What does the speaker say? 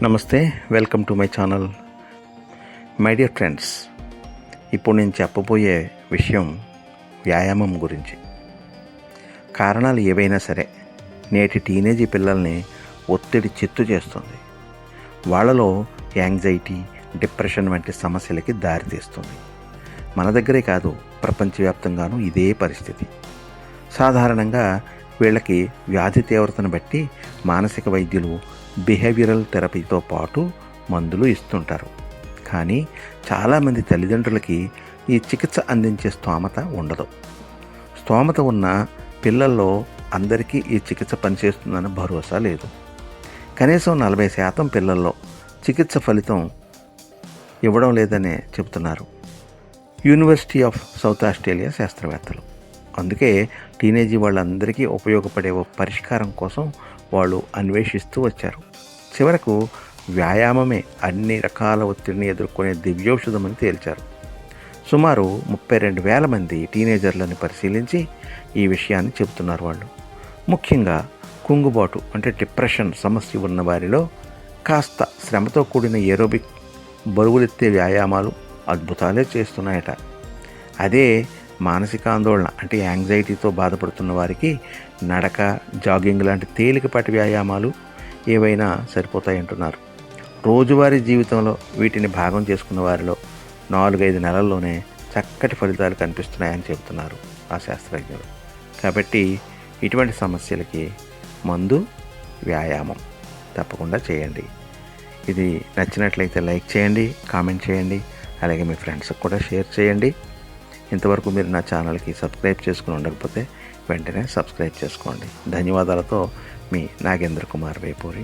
నమస్తే, welcome to my channel. My dear friends, ఇప్పుడు నేను చెప్పబోయే విషయం వ్యాయామం గురించి. కారణాలు ఏవైనా సరే నేటి టీనేజీ పిల్లల్ని ఒత్తిడి చిత్తు చేస్తుంది. వాళ్ళలో యాంగ్జైటీ, డిప్రెషన్ వంటి సమస్యలకి దారితీస్తుంది. మన దగ్గరే కాదు, ప్రపంచవ్యాప్తంగానూ ఇదే పరిస్థితి. సాధారణంగా వీళ్ళకి వ్యాధి తీవ్రతను బట్టి మానసిక వైద్యులు బిహేవియరల్ థెరపీతో పాటు మందులు ఇస్తుంటారు. కానీ చాలామంది తల్లిదండ్రులకి ఈ చికిత్స అందించే స్తోమత ఉండదు. స్తోమత ఉన్న పిల్లల్లో అందరికీ ఈ చికిత్స పనిచేస్తుందన్న భరోసా లేదు. కనీసం 40% పిల్లల్లో చికిత్స ఫలితం ఇవ్వడం లేదనే చెబుతున్నారు యూనివర్సిటీ ఆఫ్ సౌత్ ఆస్ట్రేలియా శాస్త్రవేత్తలు. అందుకే టీనేజీ వాళ్ళందరికీ ఉపయోగపడే ఓ పరిష్కారం కోసం వాళ్ళు అన్వేషిస్తూ వచ్చారు. చివరకు వ్యాయామమే అన్ని రకాల ఒత్తిడిని ఎదుర్కొనే దివ్యౌషధమని తేల్చారు. సుమారు 32,000 మంది టీనేజర్లను పరిశీలించి ఈ విషయాన్ని చెబుతున్నారు వాళ్ళు. ముఖ్యంగా కుంగుబాటు అంటే డిప్రెషన్ సమస్య ఉన్న వారిలో కాస్త శ్రమతో కూడిన ఏరోబిక్ బరువులెత్తే వ్యాయామాలు అద్భుతాలే చేస్తున్నాయట. అదే మానసిక ఆందోళన అంటే యాంగ్జైటీతో బాధపడుతున్న వారికి నడక, జాగింగ్ లాంటి తేలికపాటి వ్యాయామాలు ఏవైనా సరిపోతాయంటున్నారు. రోజువారీ జీవితంలో వీటిని భాగం చేసుకున్న వారిలో 4-5 నెలల్లోనే చక్కటి ఫలితాలు కనిపిస్తున్నాయని చెబుతున్నారు ఆ శాస్త్రజ్ఞులు. కాబట్టి ఇటువంటి సమస్యలకి మందు వ్యాయామం తప్పకుండా చేయండి. ఇది నచ్చినట్లయితే లైక్ చేయండి, కామెంట్ చేయండి, అలాగే మీ ఫ్రెండ్స్కి కూడా షేర్ చేయండి. ఇంతవరకు మీరు నా ఛానల్కి సబ్స్క్రైబ్ చేసుకుని ఉండకపోతే వెంటనే సబ్స్క్రైబ్ చేసుకోండి. ధన్యవాదాలతో మీ నాగేంద్ర కుమార్ వేపూరి.